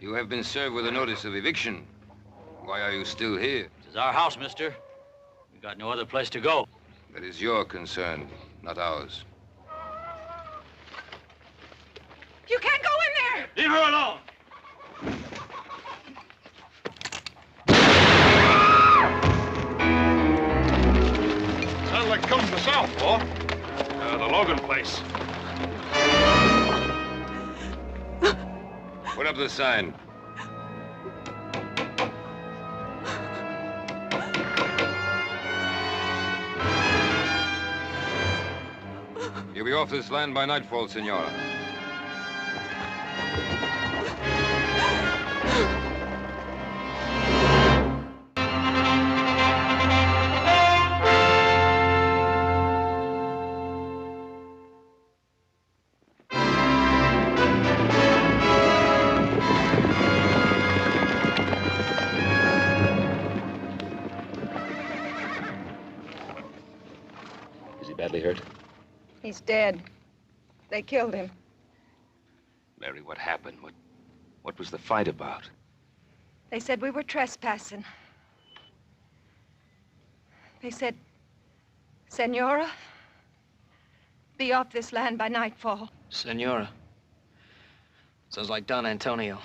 You have been served with a notice of eviction. Why are you still here? It's our house, mister. We got no other place to go. That is your concern, not ours. You can't go in there! Leave her alone! Sounds like it comes from the south, Paul. The Logan place. Put up the sign. You'll be off this land by nightfall, Senora. Is he badly hurt? He's dead. They killed him. Mary, what happened? What was the fight about? They said we were trespassing. They said, Senora, be off this land by nightfall. Senora. Sounds like Don Antonio.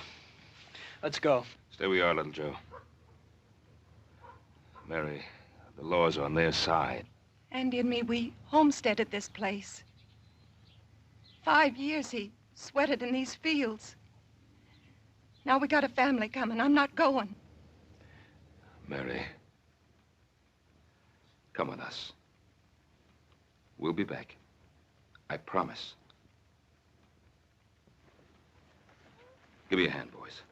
Let's go. Stay where you are, little Joe. Mary, the law's on their side. Andy and me, we homesteaded this place. 5 years he sweated in these fields. Now we got a family coming. I'm not going. Mary, come with us. We'll be back. I promise. Give me a hand, boys.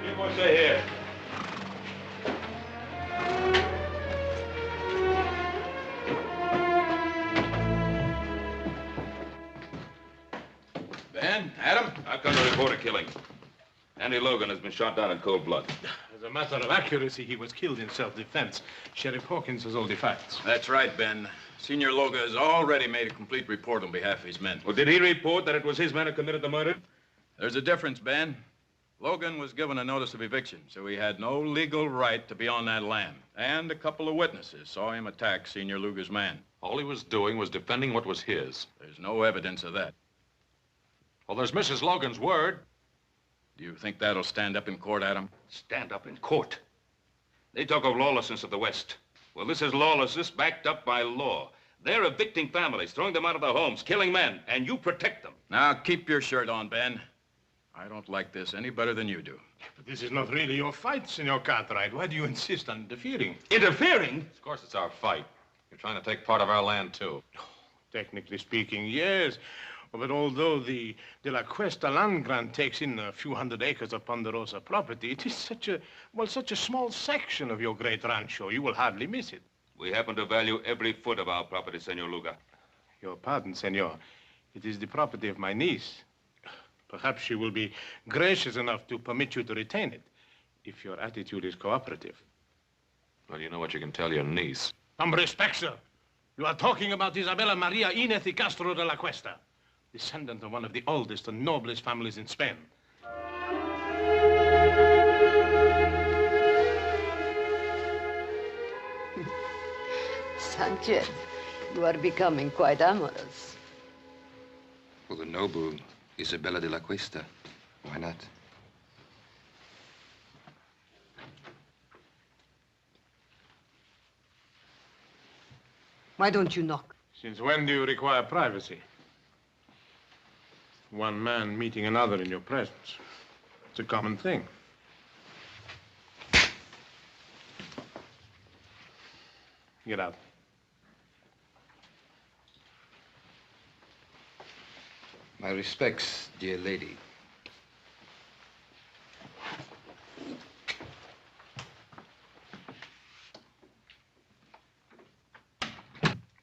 You boys stay here. Ben, Adam, I've come to report a killing. Andy Logan has been shot down in cold blood. As a matter of accuracy, he was killed in self-defense. Sheriff Hawkins has all the facts. That's right, Ben. Senior Logan has already made a complete report on behalf of his men. Well, did he report that it was his men who committed the murder? There's a difference, Ben. Logan was given a notice of eviction, so he had no legal right to be on that land. And a couple of witnesses saw him attack Senior Luger's man. All he was doing was defending what was his. There's no evidence of that. Well, there's Mrs. Logan's word. Do you think that'll stand up in court, Adam? Stand up in court. They talk of lawlessness of the West. Well, this is lawlessness backed up by law. They're evicting families, throwing them out of their homes, killing men, and you protect them. Now, keep your shirt on, Ben. I don't like this any better than you do. But this is not really your fight, Senor Cartwright. Why do you insist on interfering? Interfering? Of course, it's our fight. You're trying to take part of our land, too. Technically speaking, yes. But although the De La Cuesta land grant takes in a few hundred acres of Ponderosa property, it is such a small section of your great rancho, you will hardly miss it. We happen to value every foot of our property, Senor Luga. Your pardon, senor. It is the property of my niece. Perhaps she will be gracious enough to permit you to retain it, if your attitude is cooperative. Well, you know what you can tell your niece. Some respect, sir. You are talking about Isabella Maria Inez y Castro de la Cuesta, descendant of one of the oldest and noblest families in Spain. Sanchez, you are becoming quite amorous. For the noble Isabella de la Cuesta. Why not? Why don't you knock? Since when do you require privacy? One man meeting another in your presence. It's a common thing. Get out. My respects, dear lady.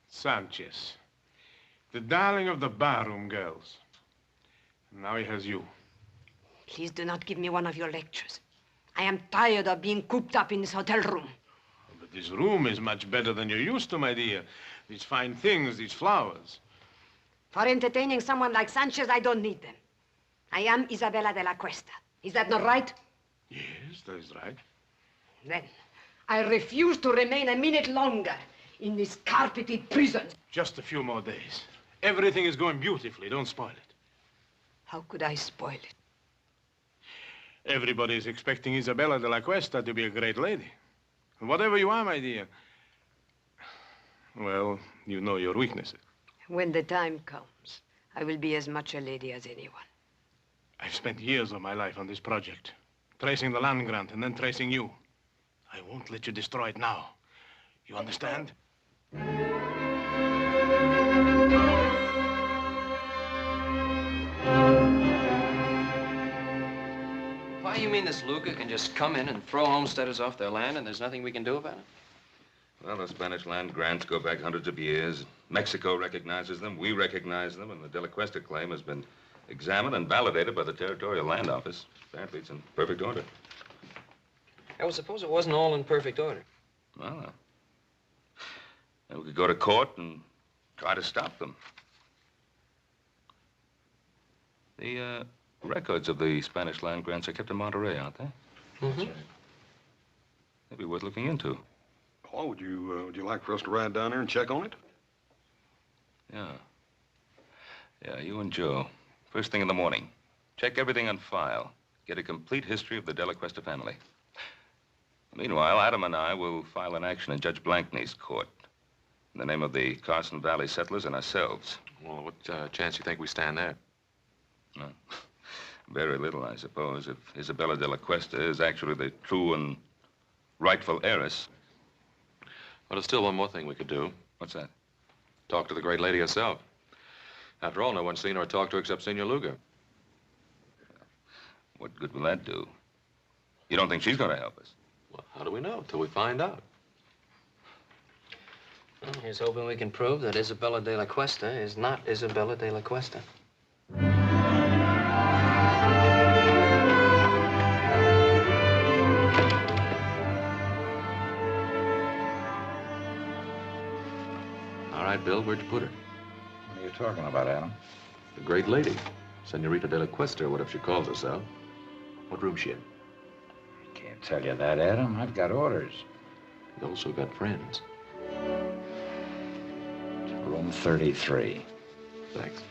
Sanchez, the darling of the barroom girls. And now he has you. Please do not give me one of your lectures. I am tired of being cooped up in this hotel room. But this room is much better than you're used to, my dear. these fine things, these flowers. For entertaining someone like Sanchez, I don't need them. I am Isabella de la Cuesta. Is that not right? Yes, that is right. Then I refuse to remain a minute longer in this carpeted prison. Just a few more days. Everything is going beautifully. Don't spoil it. How could I spoil it? Everybody is expecting Isabella de la Cuesta to be a great lady. Whatever you are, my dear. Well, you know your weaknesses. When the time comes, I will be as much a lady as anyone. I've spent years of my life on this project, tracing the land grant and then tracing you. I won't let you destroy it now. You understand? Why, you mean this Luca can just come in and throw homesteaders off their land and there's nothing we can do about it? Well, the Spanish land grants go back hundreds of years. Mexico recognizes them, we recognize them, and the De La Cuesta claim has been examined and validated by the Territorial Land Office. Apparently, it's in perfect order. I would suppose it wasn't all in perfect order. Well, we could go to court and try to stop them. The records of the Spanish land grants are kept in Monterey, aren't they? Mm-hmm. They'd be worth looking into. Paul, would you like for us to ride down there and check on it? Yeah. Yeah, you and Joe. First thing in the morning. Check everything on file. Get a complete history of the De La Cuesta family. Meanwhile, Adam and I will file an action in Judge Blankney's court in the name of the Carson Valley settlers and ourselves. Well, what chance do you think we stand there? No. Very little, I suppose, if Isabella de la Cuesta is actually the true and rightful heiress. Well, there's still one more thing we could do. What's that? Talk to the great lady herself. After all, no one's seen her or talked to her except Senor Luger. What good will that do? You don't think she's going to help us? Well, how do we know till we find out? Well, here's hoping we can prove that Isabella de la Cuesta is not Isabella de la Cuesta. All right, Bill, where'd you put her? What are you talking about, Adam? The great lady. Senorita de la Cuesta, or whatever she calls herself. What room's she in? Can't tell you that, Adam. I've got orders. You also got friends. Room 33. Thanks.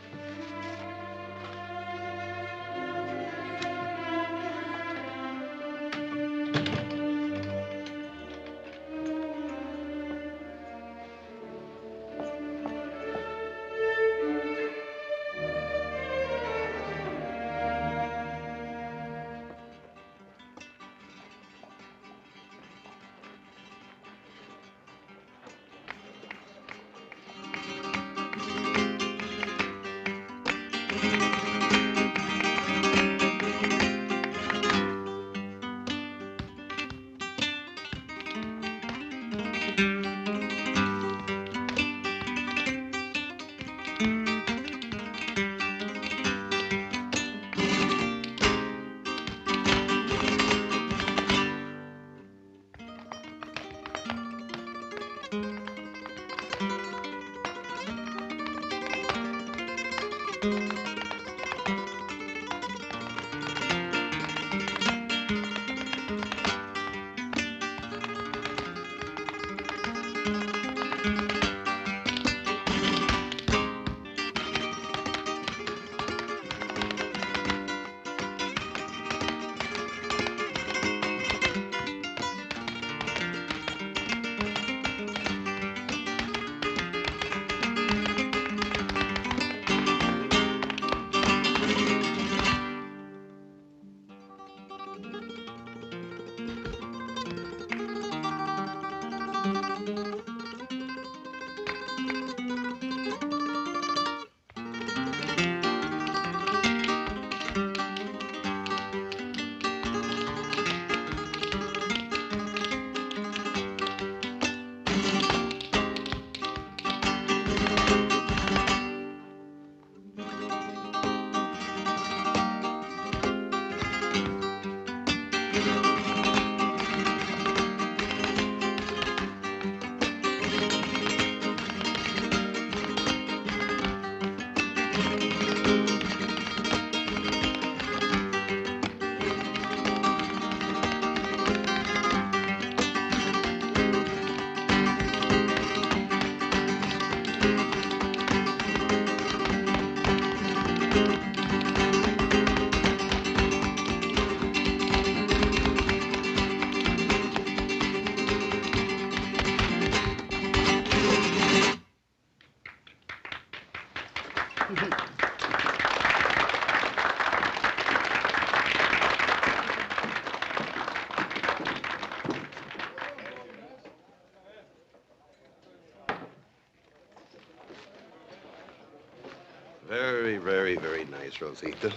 Very, very, very nice, Rosita.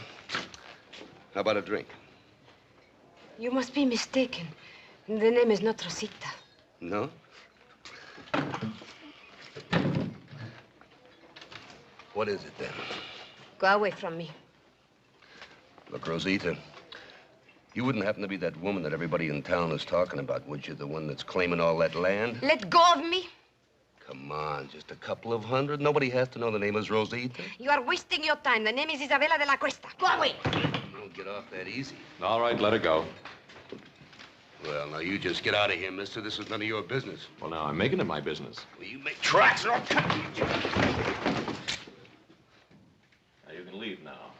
How about a drink? You must be mistaken. The name is not Rosita. No? What is it, then? Go away from me. Look, Rosita, you wouldn't happen to be that woman that everybody in town is talking about, would you? The one that's claiming all that land? Let go of me. Come on, just a couple of hundred. Nobody has to know the name is Rosita. You are wasting your time. The name is Isabella de la Cuesta. Go away. You don't get off that easy. All right, let her go. Well, now, you just get out of here, mister. This is none of your business. Well, now, I'm making it my business. Well, you make tracks or I'll cut you. Now, you can leave now.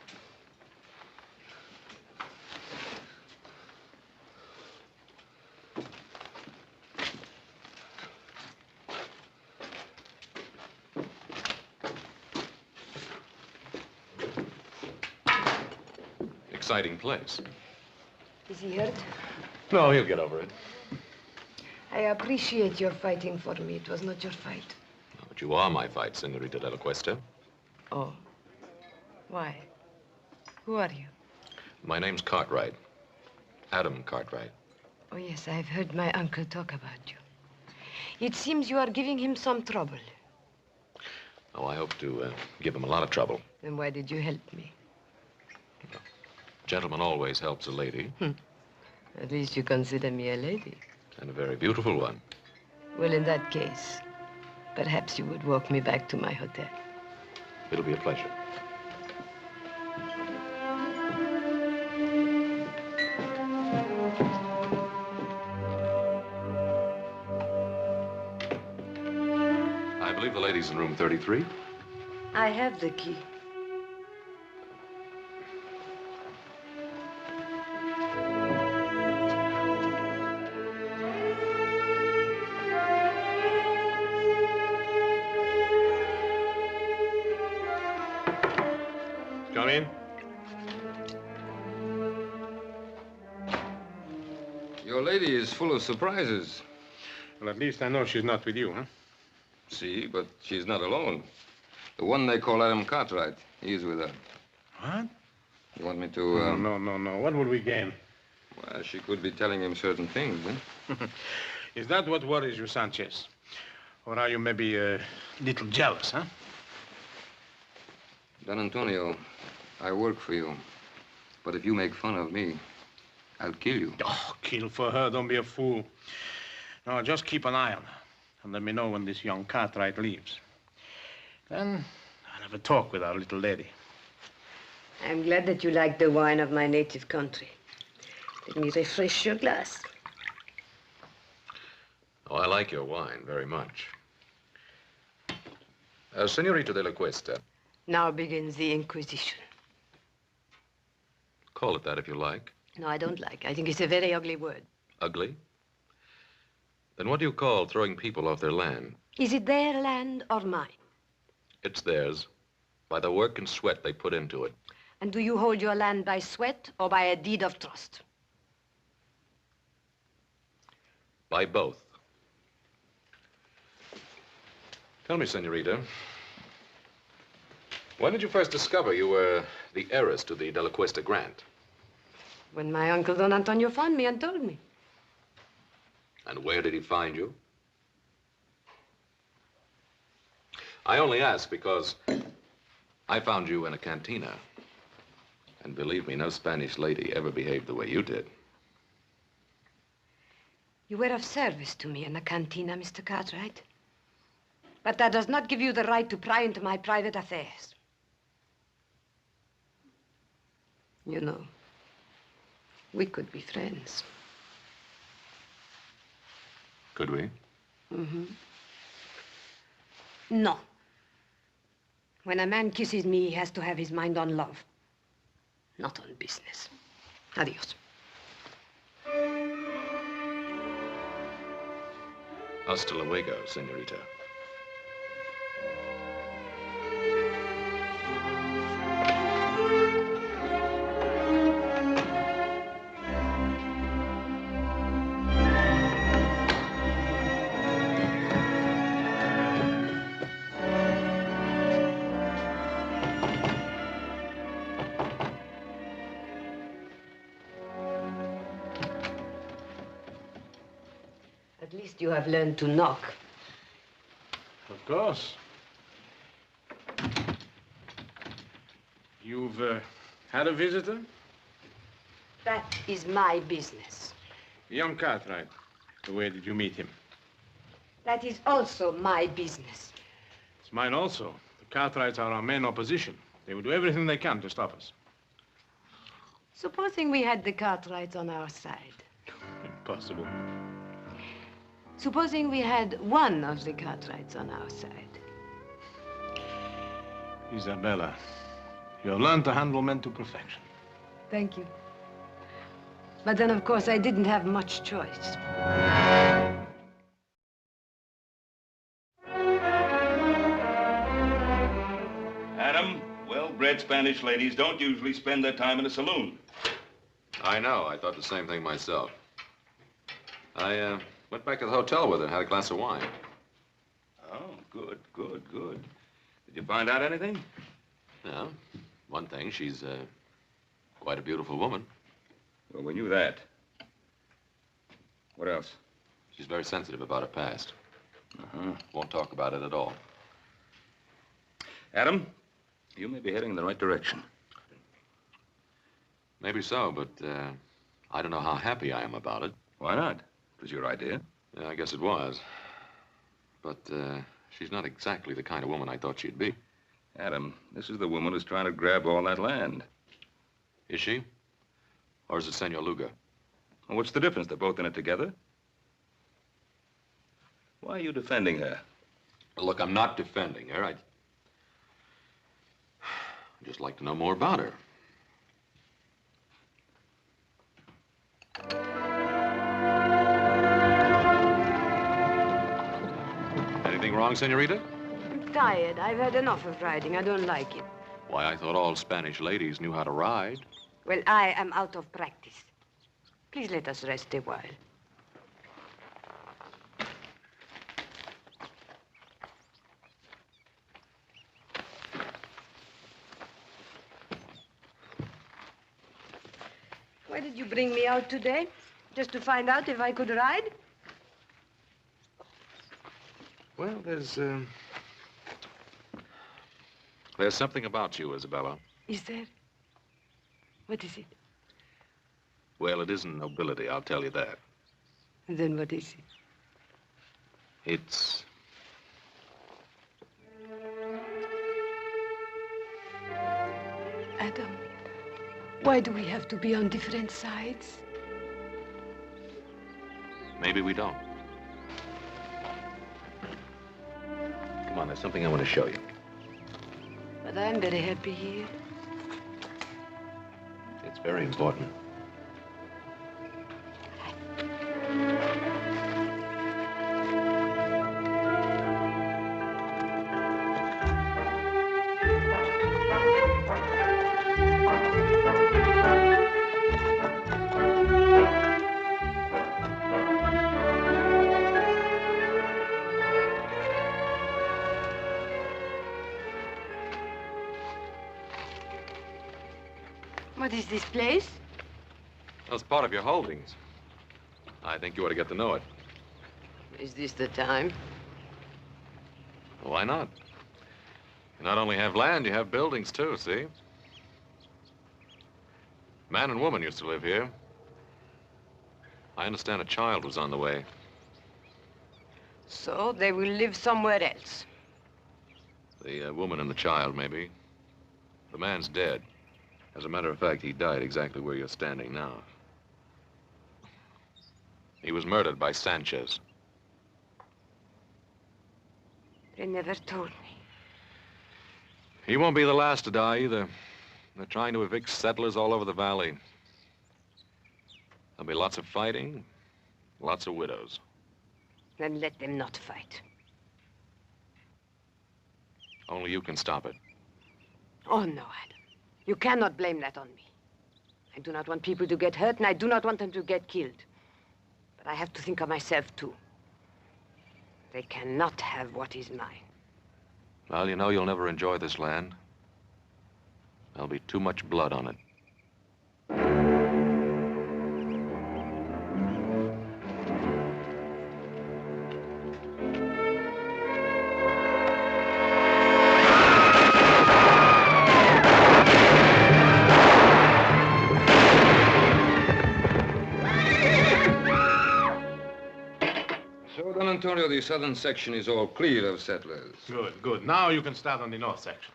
Exciting place. Is he hurt? No, he'll get over it. I appreciate your fighting for me. It was not your fight. But you are my fight, Senorita de la Cuesta. Oh. Why? Who are you? My name's Cartwright. Adam Cartwright. Oh, yes, I've heard my uncle talk about you. It seems you are giving him some trouble. Oh, I hope to give him a lot of trouble. Then why did you help me? Gentleman always helps a lady. At least you consider me a lady. And a very beautiful one. Well, in that case, perhaps you would walk me back to my hotel. It'll be a pleasure. I believe the lady's in room 33. I have the key. Come in. Your lady is full of surprises. Well, at least I know she's not with you, huh? See, but she's not alone. The one they call Adam Cartwright, he's with her. What? You want me to, No. What will we gain? Well, she could be telling him certain things, eh? Is that what worries you, Sanchez? Or are you maybe a little jealous, huh? Don Antonio, I work for you. But if you make fun of me, I'll kill you. Oh, kill for her. Don't be a fool. No, just keep an eye on her. And let me know when this young Cartwright leaves. Then I'll have a talk with our little lady. I'm glad that you like the wine of my native country. Let me refresh your glass. Oh, I like your wine very much. Senorita de la Cuesta. Now begins the Inquisition. Call it that if you like. No, I don't like. I think it's a very ugly word. Ugly? Then what do you call throwing people off their land? Is it their land or mine? It's theirs, by the work and sweat they put into it. And do you hold your land by sweat or by a deed of trust? By both. Tell me, Senorita, when did you first discover you were the heiress to the De La Cuesta grant? When my uncle Don Antonio found me and told me. And where did he find you? I only ask because I found you in a cantina. And believe me, no Spanish lady ever behaved the way you did. You were of service to me in the cantina, Mr. Cartwright. But that does not give you the right to pry into my private affairs. You know, we could be friends. Could we? Mm-hmm. No. When a man kisses me, he has to have his mind on love, not on business. Adios. Hasta luego, senorita. least you have learned to knock. Of course. You've had a visitor? That is my business. Young Cartwright. Where did you meet him? That is also my business. It's mine also. The Cartwrights are our main opposition. They will do everything they can to stop us. Supposing we had the Cartwrights on our side. Impossible. Supposing we had one of the Cartwrights on our side. Isabella, you have learned to handle men to perfection. Thank you. But then, of course, I didn't have much choice. Adam, well-bred Spanish ladies don't usually spend their time in a saloon. I know. I thought the same thing myself. I went back to the hotel with her and had a glass of wine. Oh, good, good, good. Did you find out anything? Yeah. One thing, she's quite a beautiful woman. Well, we knew that. What else? She's very sensitive about her past. Uh-huh. Won't talk about it at all. Adam, you may be heading in the right direction. Maybe so, but I don't know how happy I am about it. Why not? It was your idea. Yeah, I guess it was. But she's not exactly the kind of woman I thought she'd be. Adam, this is the woman who's trying to grab all that land. Is she? Or is it Senor Luga? Well, what's the difference? They're both in it together. Why are you defending her? Look, I'm not defending her. I'd just like to know more about her. Anything wrong, senorita? I'm tired. I've had enough of riding. I don't like it. Why, I thought all Spanish ladies knew how to ride. Well, I am out of practice. Please let us rest a while. Why did you bring me out today? Just to find out if I could ride? Well, there's something about you, Isabella. Is there? What is it? Well, it isn't nobility, I'll tell you that. Then what is it? It's... Adam, why do we have to be on different sides? Maybe we don't. Come on, there's something I want to show you. But I'm very happy here. It's very important. What is this place? That's part of your holdings. I think you ought to get to know it. Is this the time? Well, why not? You not only have land, you have buildings, too, see? Man and woman used to live here. I understand a child was on the way. So they will live somewhere else. The woman and the child, maybe. The man's dead. As a matter of fact, he died exactly where you're standing now. He was murdered by Sanchez. They never told me. He won't be the last to die, either. They're trying to evict settlers all over the valley. There'll be lots of fighting, lots of widows. Then let them not fight. Only you can stop it. Oh, no, Adam. You cannot blame that on me. I do not want people to get hurt, and I do not want them to get killed. But I have to think of myself, too. They cannot have what is mine. Well, you know you'll never enjoy this land. There'll be too much blood on it. the southern section is all clear of settlers. Good, good. Now you can start on the north section.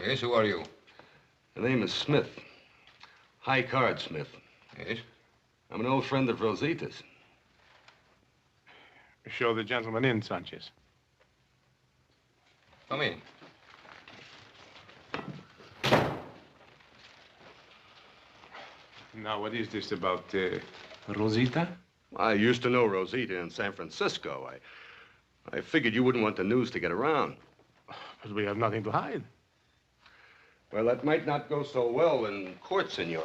Yes, who are you? The name is Smith. High Card Smith. Yes? I'm an old friend of Rosita's. Show the gentleman in, Sanchez. Come in. Now, what is this about Rosita? I used to know Rosita in San Francisco. I figured you wouldn't want the news to get around. But we have nothing to hide. Well, that might not go so well in court, senor.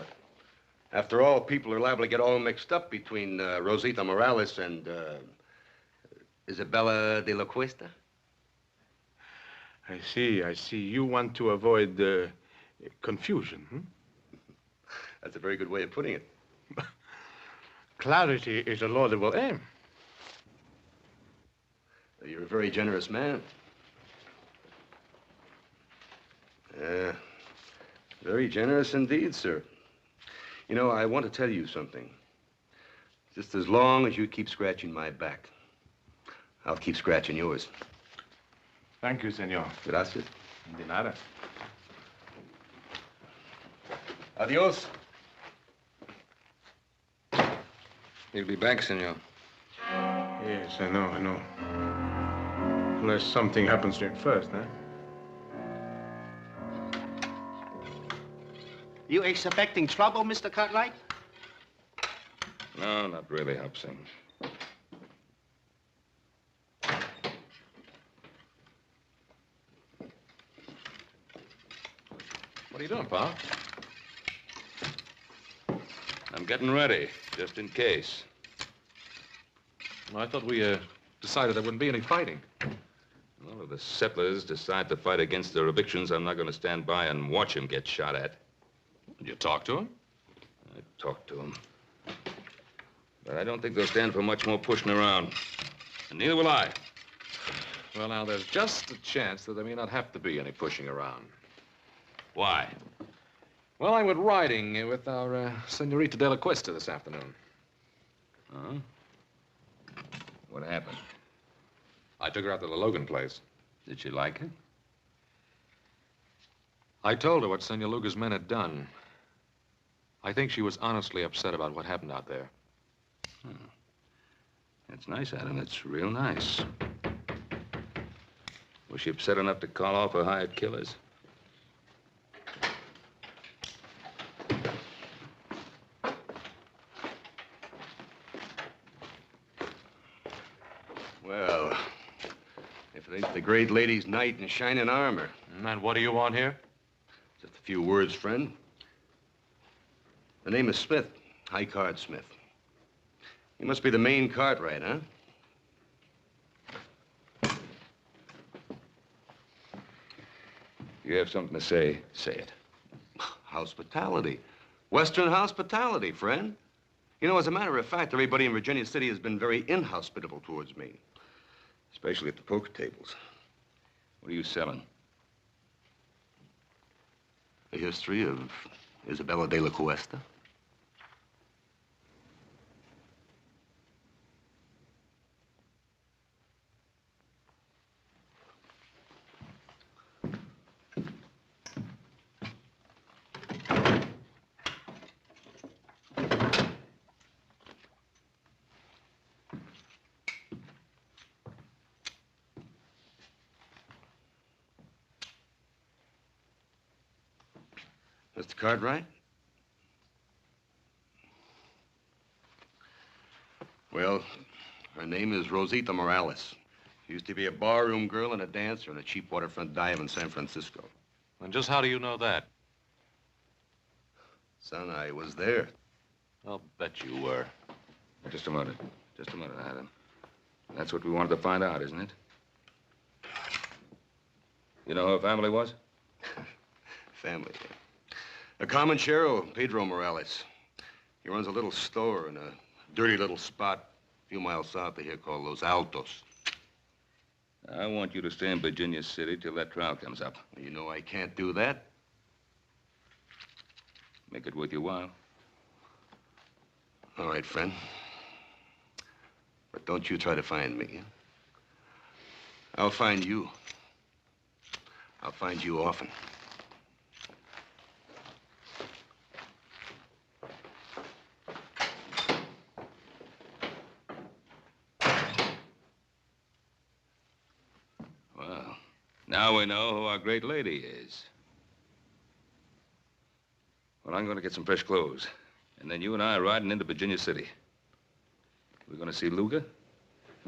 After all, people are liable to get all mixed up between Rosita Morales and Isabella de la Cuesta. I see, I see. You want to avoid confusion, hmm? That's a very good way of putting it. Clarity is a laudable aim. You're a very generous man. Very generous indeed, sir. You know, I want to tell you something. Just as long as you keep scratching my back, I'll keep scratching yours. Thank you, senor. Gracias. De nada. Adios. He'll be back, senor. Yes, I know, I know. Unless something happens to him first, huh? You expecting trouble, Mr. Cartwright? No, not really, Hobson. What are you doing, Pa? I'm getting ready, just in case. Well, I thought we decided there wouldn't be any fighting. Well, if the settlers decide to fight against their evictions, I'm not going to stand by and watch them get shot at. Did you talk to him? I talked to them. But I don't think they'll stand for much more pushing around. And neither will I. Well, now, there's just a chance that there may not have to be any pushing around. Why? Well, I went riding with our Senorita de la Cuesta this afternoon. Huh? What happened? I took her out to the Logan place. Did she like it? I told her what Senor Luga's men had done. I think she was honestly upset about what happened out there. Hmm. That's nice, Adam. That's real nice. Was she upset enough to call off her hired killers? Well, if it ain't the great lady's knight in shining armor. And what do you want here? Just a few words, friend. The name is Smith, High Card Smith. You must be the main Cartwright, huh? You have something to say, say it. Hospitality. Western hospitality, friend. You know, as a matter of fact, everybody in Virginia City has been very inhospitable towards me. Especially at the poker tables. What are you selling? The history of Isabella de la Cuesta. Mr. Cartwright? Well, her name is Rosita Morales. She used to be a barroom girl and a dancer in a cheap waterfront dive in San Francisco. And just how do you know that? Son, I was there. I'll bet you were. Just a minute. Just a minute, Adam. That's what we wanted to find out, isn't it? You know who her family was? Family. A comanchero, Pedro Morales. He runs a little store in a dirty little spot a few miles south of here called Los Altos. I want you to stay in Virginia City till that trial comes up. You know I can't do that. Make it worth your while. All right, friend. But don't you try to find me. I'll find you. I'll find you often. Well, now we know who our great lady is. Well, I'm going to get some fresh clothes. And then you and I are riding into Virginia City. We're going to see Luga, and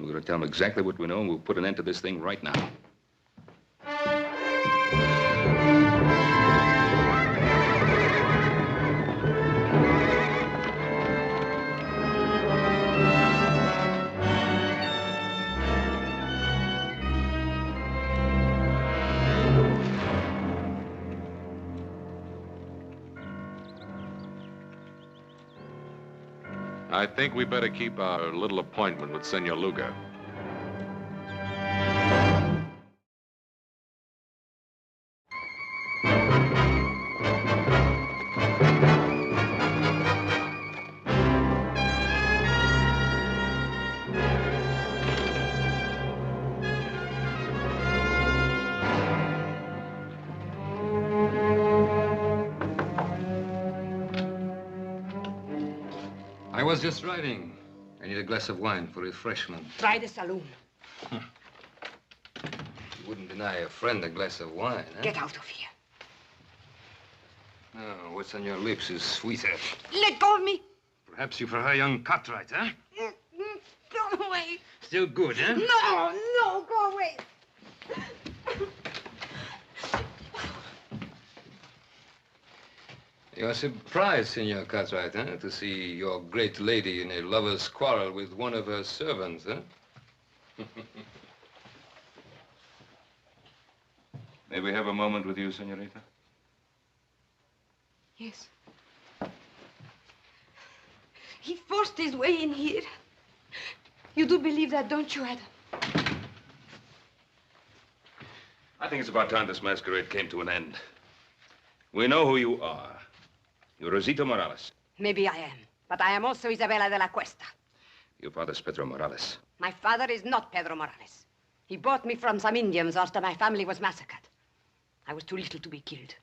we're going to tell him exactly what we know, and we'll put an end to this thing right now. I think we better keep our little appointment with Senor Luga. I was just riding. I need a glass of wine for refreshment. Try the saloon. You wouldn't deny a friend a glass of wine, huh? Get out of here. Oh, what's on your lips is sweeter. Let go of me. Perhaps you prefer young Cartwright, huh? Go away. Still good, huh? No, no, go away. You're surprised, Senor Cartwright, huh? To see your great lady in a lover's quarrel with one of her servants, huh? May we have a moment with you, senorita? Yes. He forced his way in here. You do believe that, don't you, Adam? I think it's about time this masquerade came to an end. We know who you are. You're Rosita Morales. Maybe I am, but I am also Isabella de la Cuesta. Your father's Pedro Morales. My father is not Pedro Morales. He bought me from some Indians after my family was massacred. I was too little to be killed.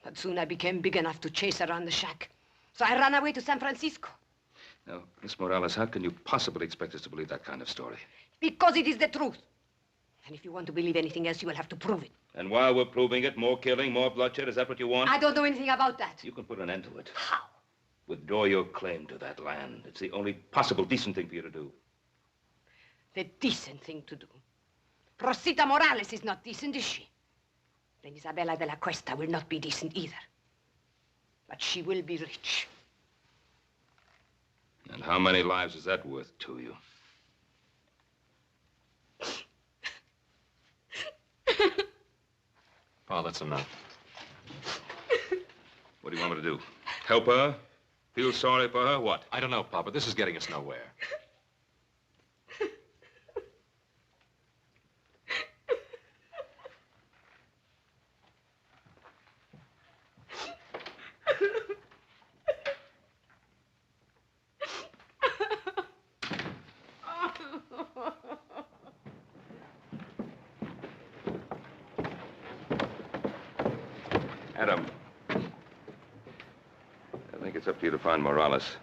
But soon I became big enough to chase around the shack. So I ran away to San Francisco. Now, Miss Morales, how can you possibly expect us to believe that kind of story? Because it is the truth. And if you want to believe anything else, you will have to prove it. And while we're proving it, more killing, more bloodshed, is that what you want? I don't know anything about that. You can put an end to it. How? Withdraw your claim to that land. It's the only possible decent thing for you to do. The decent thing to do. Rosita Morales is not decent, is she? Then Isabella de la Cuesta will not be decent either. But she will be rich. And how many lives is that worth to you? Pa, that's enough. What do you want me to do? Help her? Feel sorry for her? What? I don't know, Pa, but this is getting us nowhere. Adam, I think it's up to you to find Morales.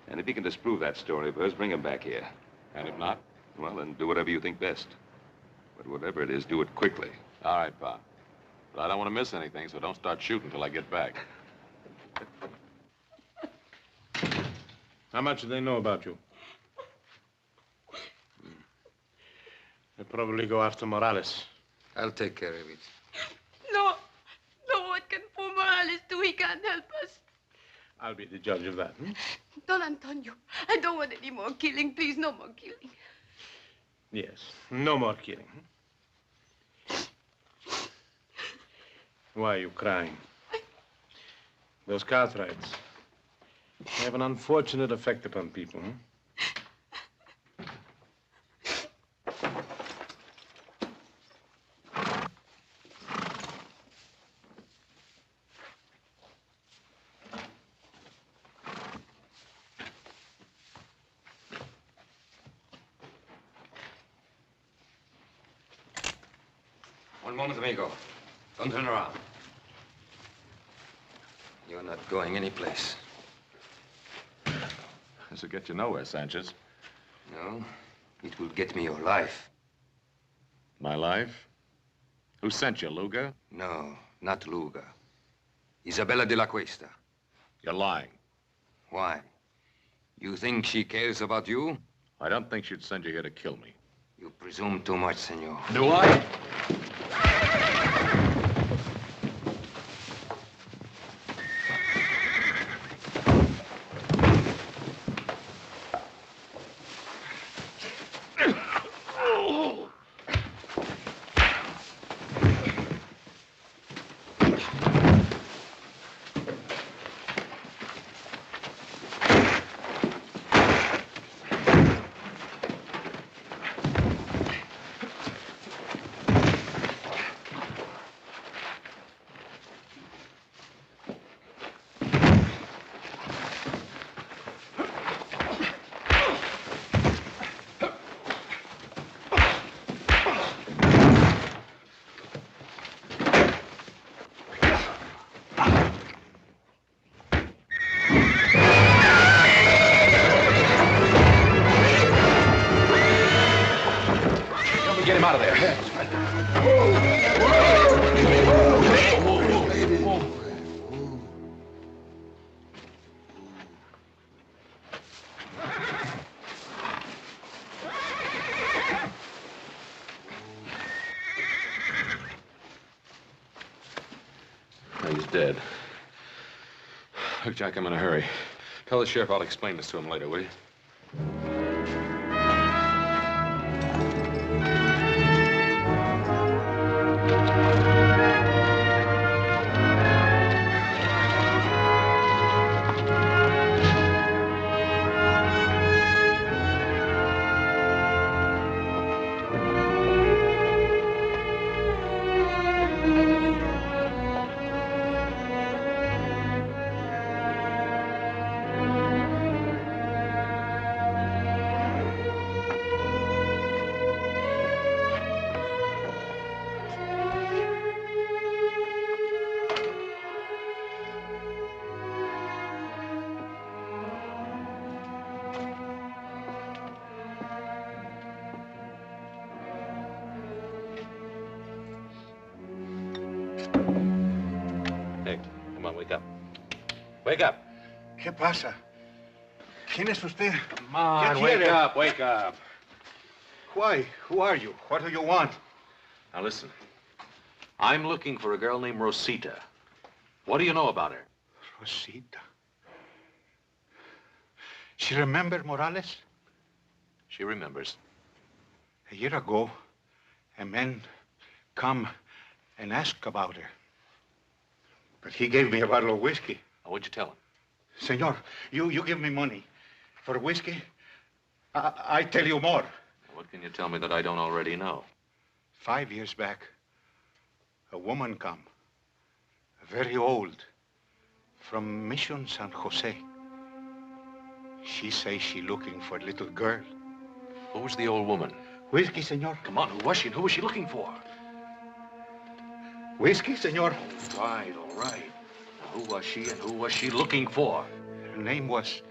And if you can disprove that story of hers, bring him back here. And if not? Well, then do whatever you think best. But whatever it is, do it quickly. All right, Pa. But I don't want to miss anything, so don't start shooting till I get back. How much do they know about you? They'll probably go after Morales. I'll take care of it. No. No, what can poor Morales do? He can't help us. I'll be the judge of that. Don Antonio, I don't want any more killing. Please, no more killing. Yes, no more killing. Why are you crying? Those Cartwrights, they have an unfortunate effect upon people. One moment, amigo. Don't turn around. You're not going anyplace. This will get you nowhere, Sanchez. No, it will get me your life. My life? Who sent you, Luga? No, not Luga. Isabella de la Cuesta. You're lying. Why? You think she cares about you? I don't think she'd send you here to kill me. You presume too much, senor. Do I? Get him out of there. He's dead. Look, Jack, I'm in a hurry. Tell the sheriff I'll explain this to him later, will you? Wake up. ¿Qué pasa? ¿Quién es usted? Come on, wake up, wake up. Why? Who are you? What do you want? Now listen. I'm looking for a girl named Rosita. What do you know about her? Rosita. She remember Morales? She remembers. A year ago, a man come and ask about her. But he gave me a bottle of whiskey. What'd you tell him? Senor, you give me money for whiskey. I tell you more. What can you tell me that I don't already know? 5 years back, a woman come, very old, from Mission San Jose. She say she looking for a little girl. Who was the old woman? Whiskey, senor. Come on, who was she and who was she looking for? Whiskey, senor. All right, all right. Who was she and who was she looking for? Her name was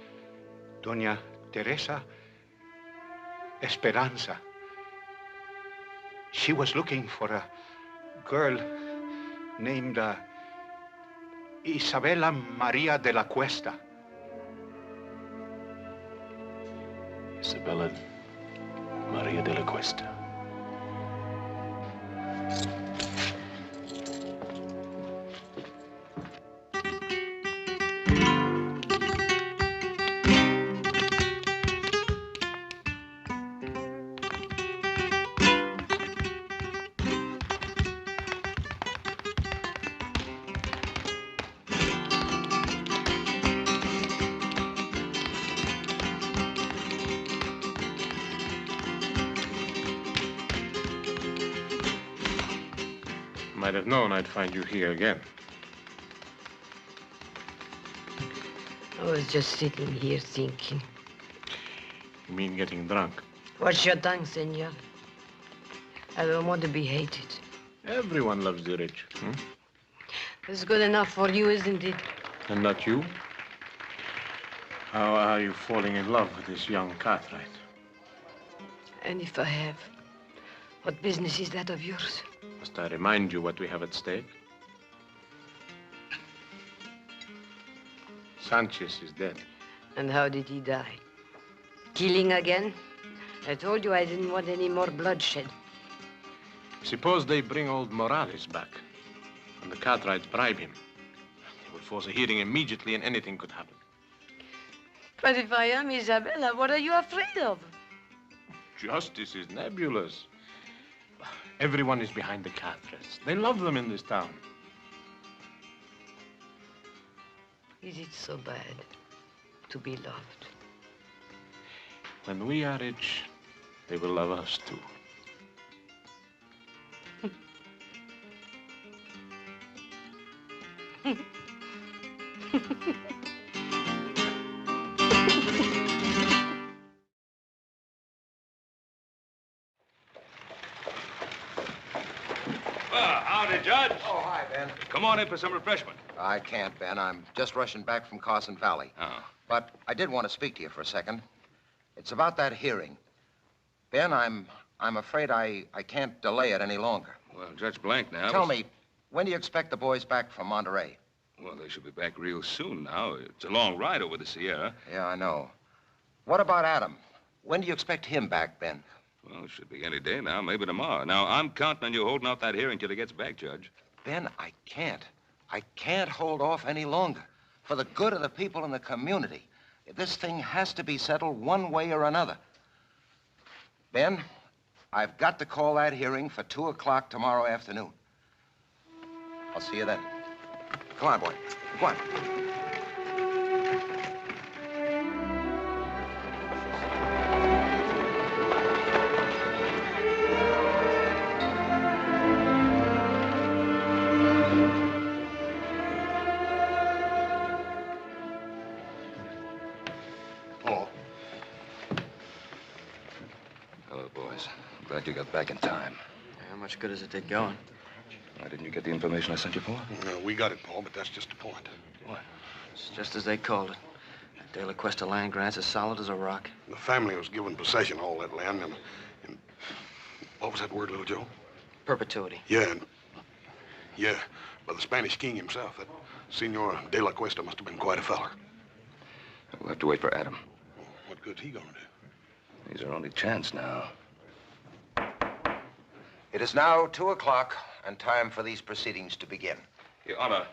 Doña Teresa Esperanza. She was looking for a girl named Isabella Maria de la Cuesta. Isabella Maria de la Cuesta. Might have known I'd find you here again. I was just sitting here thinking. You mean getting drunk? What's your tongue, senor? I don't want to be hated. Everyone loves the rich. It's good enough for you, isn't it? And not you? How are you falling in love with this young Cartwright? And if I have, what business is that of yours? Must I remind you what we have at stake? Sanchez is dead. And how did he die? Killing again? I told you I didn't want any more bloodshed. Suppose they bring old Morales back, and the Cartwrights bribe him. They will force a hearing immediately, and anything could happen. But if I am Isabella, what are you afraid of? Justice is nebulous. Everyone is behind the Cartwrights. They love them in this town. Is it so bad to be loved? When we are rich, they will love us too. Howdy, Judge. Oh, hi, Ben. Come on in for some refreshment. I can't, Ben. I'm just rushing back from Carson Valley. Oh. But I did want to speak to you for a second. It's about that hearing. Ben, I'm afraid I can't delay it any longer. Well, Judge Blank now... Tell me, when do you expect the boys back from Monterey? Well, they should be back real soon now. It's a long ride over the Sierra. Yeah, I know. What about Adam? When do you expect him back, Ben? Well, it should be any day now, maybe tomorrow. Now, I'm counting on you holding off that hearing till he gets back, Judge. Ben, I can't. I can't hold off any longer. For the good of the people in the community, this thing has to be settled one way or another. Ben, I've got to call that hearing for 2 o'clock tomorrow afternoon. I'll see you then. Come on, boy. Come on. Hello, boys. I'm glad you got back in time. How much good is it did going? Why didn't you get the information I sent you for? No, we got it, Paul, but that's just the point. What? It's just as they called it. That De La Cuesta land grant's as solid as a rock. The family was given possession of all that land, and what was that word, little Joe? Perpetuity. Yeah, by the Spanish king himself. That Senor De La Cuesta must have been quite a feller. We'll have to wait for Adam. What good's he gonna do? He's our only chance now. It is now 2 o'clock and time for these proceedings to begin. Your Honor,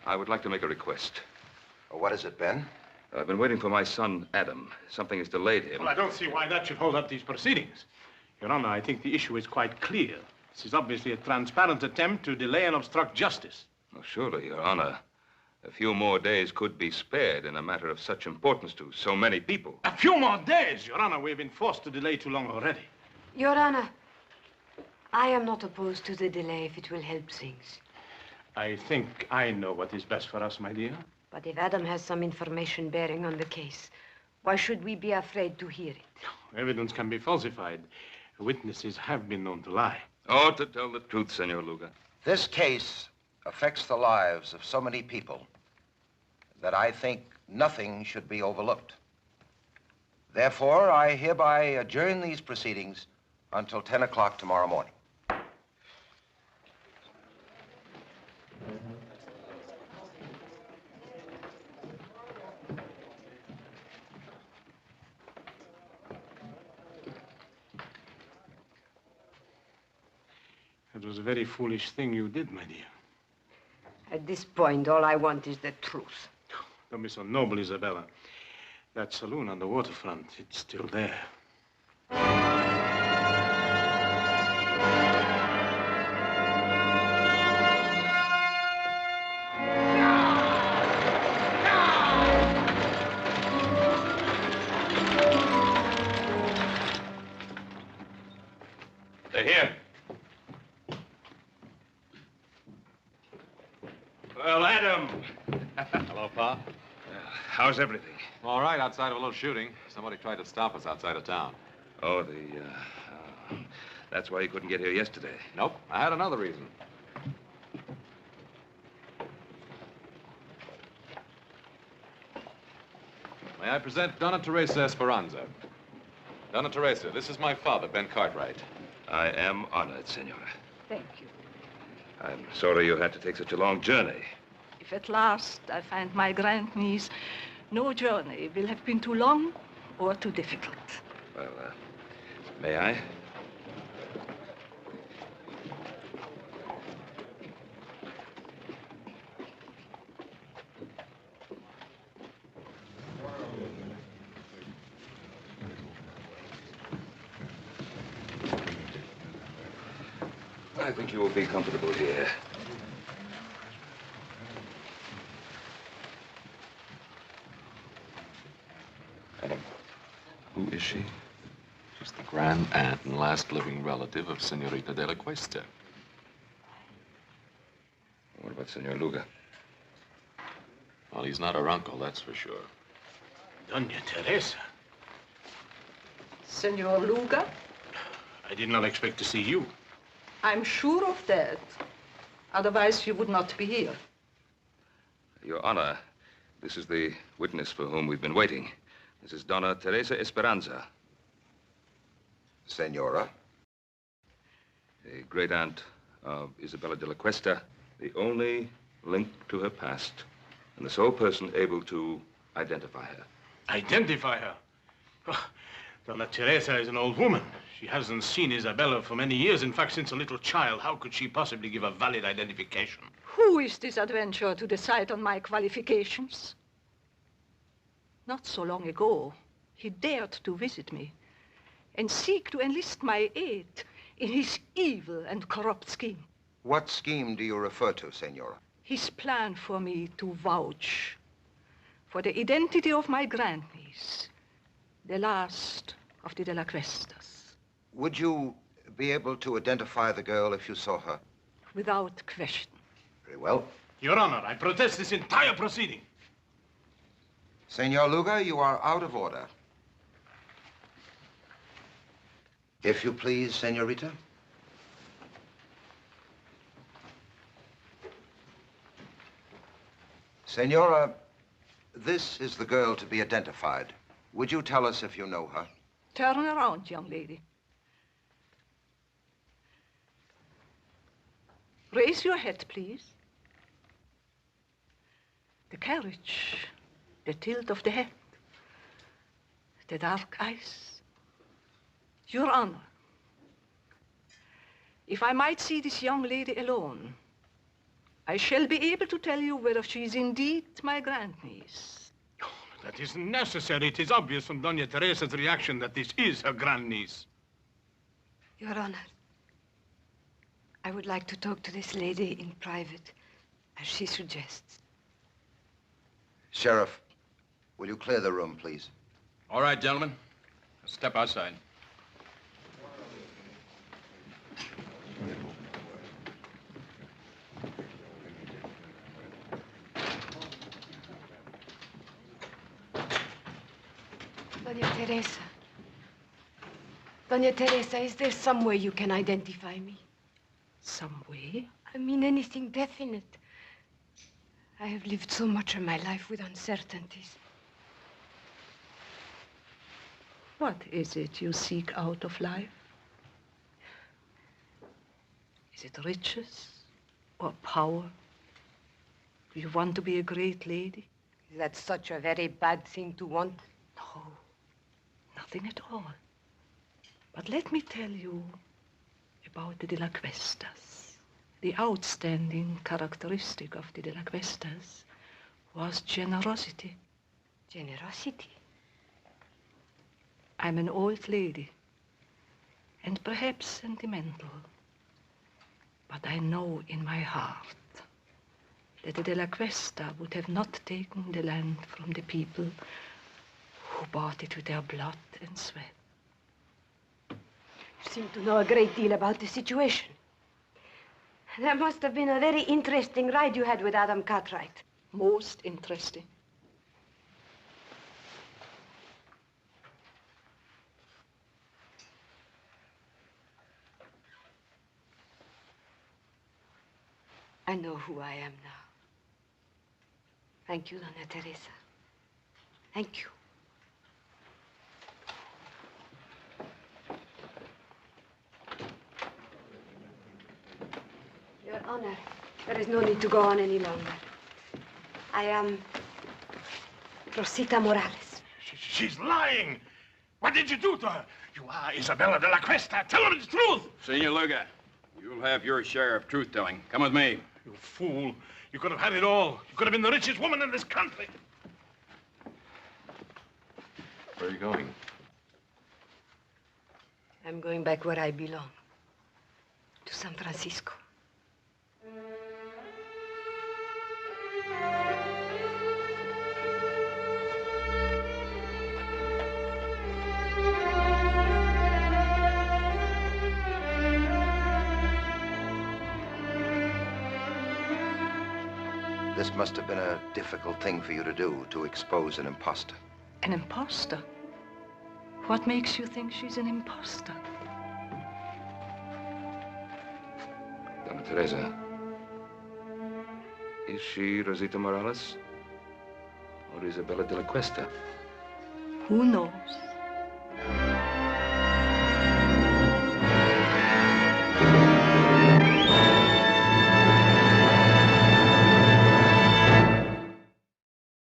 I would like to make a request. What is it, Ben? I've been waiting for my son, Adam. Something has delayed him. Well, I don't see why that should hold up these proceedings. Your Honor, I think the issue is quite clear. This is obviously a transparent attempt to delay and obstruct justice. Oh, surely, Your Honor. A few more days could be spared in a matter of such importance to so many people. A few more days, Your Honor. We've been forced to delay too long already. Your Honor, I am not opposed to the delay if it will help things. I think I know what is best for us, my dear. But if Adam has some information bearing on the case, why should we be afraid to hear it? Evidence can be falsified. Witnesses have been known to lie. Oh, to tell the truth, Senor Luga. This case affects the lives of so many people that I think nothing should be overlooked. Therefore, I hereby adjourn these proceedings until 10 o'clock tomorrow morning. It was a very foolish thing you did, my dear. At this point, all I want is the truth. Don't be so noble, Isabella. That saloon on the waterfront, it's still there. They're here. Well, Adam. Hello, Pa. How's everything? All right, outside of a little shooting. Somebody tried to stop us outside of town. Oh, That's why you couldn't get here yesterday. Nope, I had another reason. May I present Donna Teresa Esperanza? Donna Teresa, this is my father, Ben Cartwright. I am honored, Senora. Thank you. I'm sorry you had to take such a long journey. If at last I find my grandniece, no journey will have been too long or too difficult. Well, may I? I think you will be comfortable here. Who is she? She's the grand aunt and last living relative of Senorita de la Cuesta. What about Senor Luga? Well, he's not her uncle, that's for sure. Doña Teresa. Senor Luga? I did not expect to see you. I'm sure of that. Otherwise, you would not be here. Your Honor, this is the witness for whom we've been waiting. This is Donna Teresa Esperanza. Senora? The great aunt of Isabella de la Cuesta, the only link to her past, and the sole person able to identify her. Identify her? Oh, Donna Teresa is an old woman. She hasn't seen Isabella for many years. In fact, since a little child. How could she possibly give a valid identification? Who is this adventurer to decide on my qualifications? Not so long ago, he dared to visit me and seek to enlist my aid in his evil and corrupt scheme. What scheme do you refer to, Senora? His plan for me to vouch for the identity of my grandniece, the last of the De La Cuestas. Would you be able to identify the girl if you saw her? Without question. Very well. Your Honor, I protest this entire proceeding. Senor Luga, you are out of order. If you please, Senorita. Senora, this is the girl to be identified. Would you tell us if you know her? Turn around, young lady. Raise your head, please. The carriage, the tilt of the head, the dark eyes. Your Honor, if I might see this young lady alone, I shall be able to tell you whether she is indeed my grandniece. Oh, that isn't necessary. It is obvious from Doña Teresa's reaction that this is her grandniece. Your Honor, I would like to talk to this lady in private, as she suggests. Sheriff, will you clear the room, please? All right, gentlemen. Step outside. Doña Teresa. Doña Teresa, is there some way you can identify me? Some way? I mean anything definite. I have lived so much of my life with uncertainties. What is it you seek out of life? Is it riches or power? Do you want to be a great lady? Is that such a very bad thing to want? No, nothing at all. But let me tell you about the De La Cuestas. The outstanding characteristic of the De La Cuestas was generosity. Generosity? I'm an old lady, and perhaps sentimental. But I know in my heart that the De La Cuesta would have not taken the land from the people who bought it with their blood and sweat. You seem to know a great deal about the situation. That must have been a very interesting ride you had with Adam Cartwright. Most interesting. I know who I am now. Thank you, Dona Teresa. Thank you. Your Honor, there is no need to go on any longer. I am Rosita Morales. She's lying. What did you do to her? You are Isabella de la Cuesta. Tell her the truth. Senor Luga, you'll have your share of truth-telling. Come with me. You fool. You could have had it all. You could have been the richest woman in this country. Where are you going? I'm going back where I belong. To San Francisco. This must have been a difficult thing for you to do, to expose an imposter. An imposter? What makes you think she's an imposter? Donna Teresa, is she Rosita Morales or Isabella de la Cuesta? Who knows?